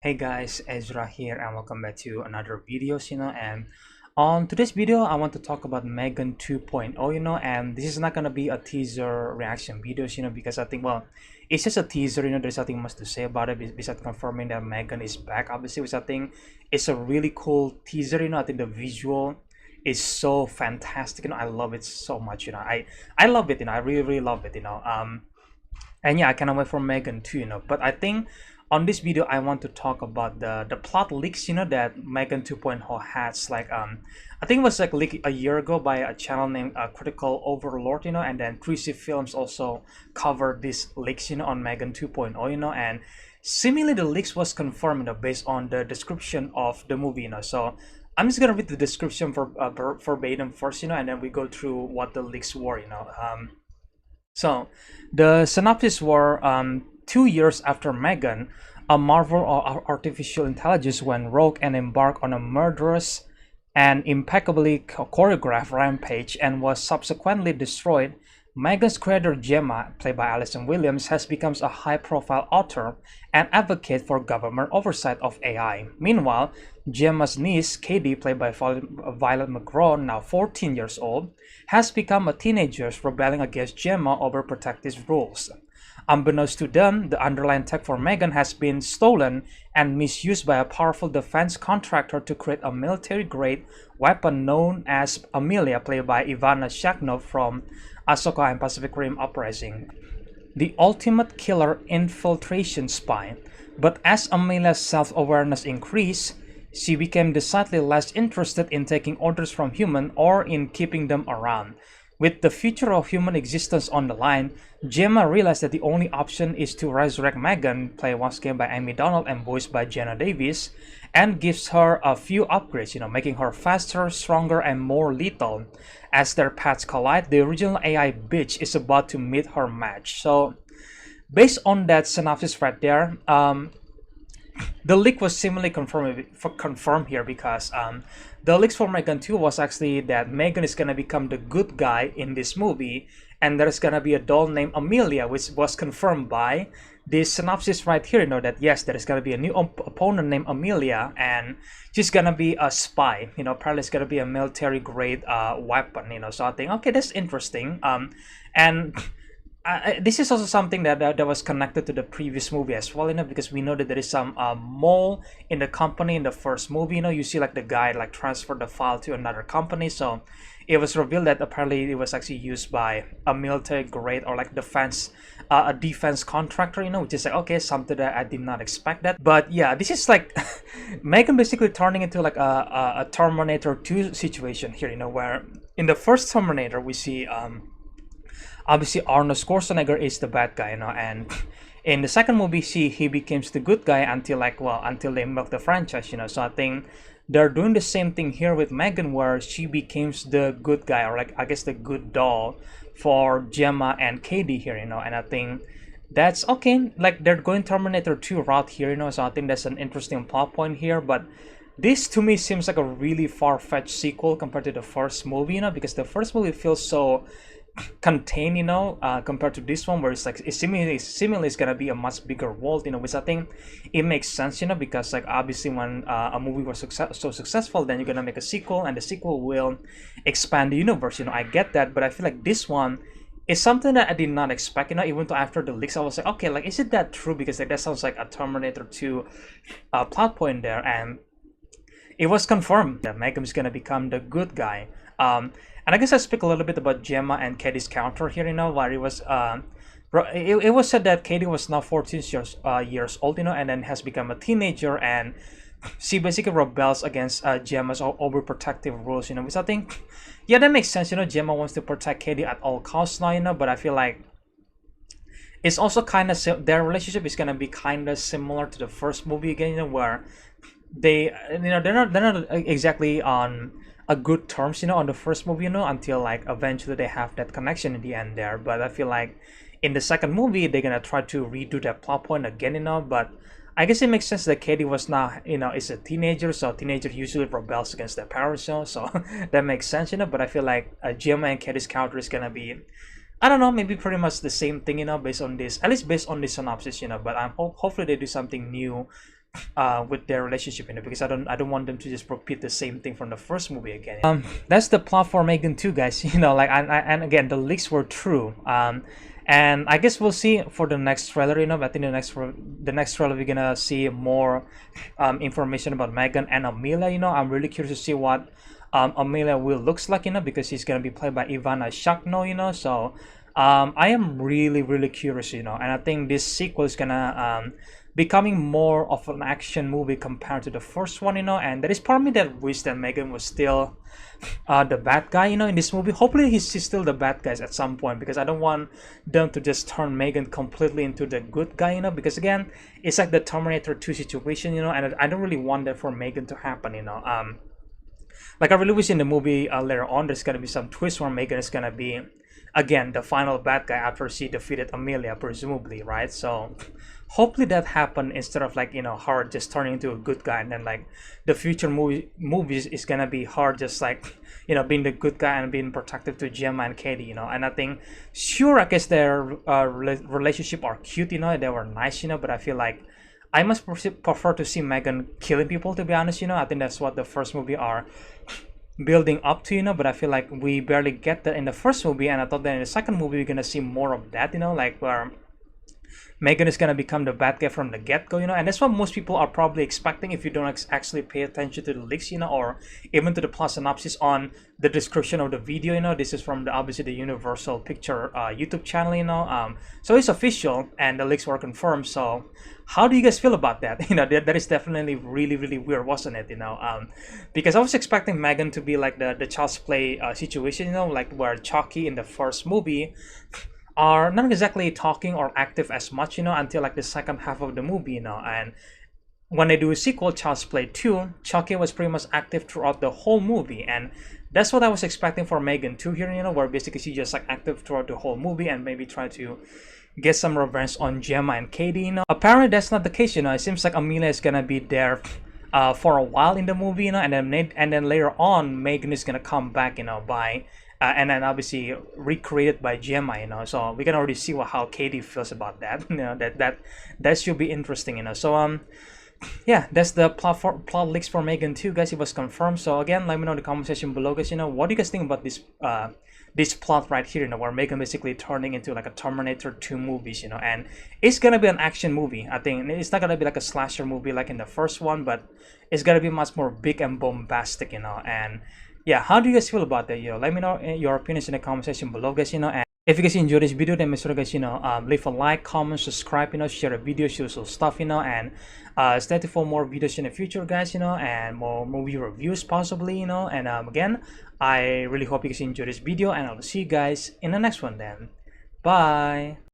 Hey guys, Ezra here and welcome back to another videos, and on today's video I want to talk about M3GAN 2.0, and this is not gonna be a teaser reaction videos, because I think, well, it's just a teaser, there's nothing much to say about it besides confirming that M3GAN is back, obviously, which I think is a really cool teaser, I think the visual is so fantastic, I love it so much, I love it, I really love it, and yeah, I cannot wait for M3GAN too, but I think on this video I want to talk about the plot leaks, that M3GAN 2.0 has, like, I think it was like leaked a year ago by a channel named Critical Overlord, and then 3C Films also covered these leaks, on M3GAN 2.0, and seemingly the leaks was confirmed, based on the description of the movie, so I'm just gonna read the description for verbatim first, and then we go through what the leaks were, so, the synopsis were 2 years after M3GAN, a marvel of artificial intelligence went rogue and embarked on a murderous and impeccably choreographed rampage and was subsequently destroyed. M3GAN's creator Gemma, played by Allisonwilliams, has become a high-profile author and advocate for government oversight of AI. Meanwhile, Gemma's niece, Katie, played by violetmcgraw, now 14 years old, has become a teenager rebelling against Gemma over protective rules. Unbeknownst to them, the underlying tech for M3GAN has been stolen and misused by a powerful defense contractor to create a military-grade weapon known as Amelia, played by Ivana Shaknov from Ahsoka and Pacific Rim Uprising, the ultimate killer infiltration spy. But as Amelia's self-awareness increased, she became decidedly less interested in taking orders from humans or in keeping them around. With the future of human existence on the line, Gemma realized that the only option is to resurrect M3GAN, played once again by Amy Donald and voiced by Jenna Davis, and gives her a few upgrades, making her faster, stronger, and more lethal. As their paths collide, the original AI bitch is about to meet her match. So, based on that synopsis right there, the leak was seemingly confirmed here because the leaks for M3GAN 2 was actually that M3GAN is gonna become the good guy in this movie, and there's gonna be a doll named Amelia, which was confirmed by this synopsis right here. That yes, there is gonna be a new opponent named Amelia, and she's gonna be a spy. Apparently it's gonna be a military-grade weapon. So I think, okay, that's interesting. And this is also something that was connected to the previous movie as well, because we know that there is some mole in the company in the first movie. You see like the guy like transfer the file to another company, so it was revealed that apparently it was actually used by a military grade or like a defense contractor, which is like, okay, something that I did not expect that. But yeah, this is like M3GAN basically turning into like a Terminator 2 situation here, where in the first Terminator we see obviously Arnold Schwarzenegger is the bad guy, and in the second movie, he becomes the good guy until they milk the franchise, So I think they're doing the same thing here with M3GAN, where she becomes the good guy, or like I guess the good doll for Gemma and Katie here, and I think that's okay. Like they're going Terminator 2 route here, So I think that's an interesting plot point here, but this to me seems like a really far-fetched sequel compared to the first movie, because the first movie feels so contained, compared to this one, where it's like seemingly is gonna be a much bigger world, which I think it makes sense, because like obviously when a movie was so successful, then you're gonna make a sequel, and the sequel will expand the universe. I get that, but I feel like this one is something that I did not expect. Even though after the leaks, I was like, okay, like is it that true? Because like that sounds like a Terminator 2 plot point there, and it was confirmed that M3GAN is gonna become the good guy. And I guess I speak a little bit about Gemma and Katie's counter here, where it was said that Katie was now 14 years old, and then has become a teenager, and she basically rebels against Gemma's overprotective rules, which I think, yeah, that makes sense. Gemma wants to protect Katie at all costs now, but I feel like it's also kind of their relationship is gonna be kind of similar to the first movie again, where they, they're not exactly on a good terms, on the first movie, until like eventually they have that connection in the end there. But I feel like in the second movie they're gonna try to redo that plot point again, but I guess it makes sense that Katie was not, is a teenager, so teenagers usually rebels against their parents, so that makes sense, but I feel like Gemma and Katie's counter is gonna be, I don't know, maybe pretty much the same thing, based on this, at least based on this synopsis, but I'm hopefully they do something new with their relationship, because I don't want them to just repeat the same thing from the first movie again. That's the plot for M3GAN 2, guys. Like, and again, the leaks were true. And I guess we'll see for the next trailer. I think the next trailer we're gonna see more information about M3GAN and Amelia. I'm really curious to see what Amelia will looks like, because she's gonna be played by Ivana Shakno. So I am really curious, and I think this sequel is gonna becoming more of an action movie compared to the first one, and there is part of me that wish that M3GAN was still the bad guy, in this movie. Hopefully she's still the bad guys at some point, because I don't want them to just turn M3GAN completely into the good guy, because again, it's like the Terminator 2 situation, and I don't really want that for M3GAN to happen, like I really wish in the movie later on there's gonna be some twist where M3GAN is gonna be again the final bad guy after she defeated Amelia, presumably, right? So hopefully that happened instead of like her just turning into a good guy, and then like the future movies is gonna be her just like being the good guy and being protective to Gemma and Katie, and I think sure, I guess their relationship are cute, they were nice, but I feel like I must prefer to see M3GAN killing people, to be honest. I think that's what the first movie are building up to, but I feel like we barely get that in the first movie, and I thought that in the second movie we're gonna see more of that, like where M3GAN is gonna become the bad guy from the get-go, and that's what most people are probably expecting if you don't actually pay attention to the leaks, or even to the plot synopsis on the description of the video. This is from obviously the Universal Picture YouTube channel, so it's official and the leaks were confirmed. So how do you guys feel about that? That is definitely really weird, wasn't it? Because I was expecting M3GAN to be like the child's play situation, like where Chucky in the first movie are not exactly talking or active as much, until like the second half of the movie, and when they do a sequel, Child's Play 2, Chucky was pretty much active throughout the whole movie, and that's what I was expecting for M3GAN 2 here, where basically she just like active throughout the whole movie and maybe try to get some revenge on Gemma and Katie. Apparently that's not the case. It seems like Amelia is gonna be there for a while in the movie, and then later on M3GAN is gonna come back, by and then obviously recreated by Gemma, so we can already see how Katie feels about that. That should be interesting, so yeah, that's the plot leaks for M3GAN 2, guys. It was confirmed. So again, let me know in the comment section below, guys, what do you guys think about this plot right here, where M3GAN basically turning into like a Terminator 2 movies, and it's gonna be an action movie. I think it's not gonna be like a slasher movie like in the first one, but it's gonna be much more big and bombastic, and yeah, how do you guys feel about that? Let me know your opinions in the comment section below, guys. And if you guys enjoyed this video, then make sure, guys, leave a like, comment, subscribe, share the video, share some stuff, and stay tuned for more videos in the future, guys, and more movie reviews possibly, and again, I really hope you guys enjoyed this video, and I'll see you guys in the next one then. Bye.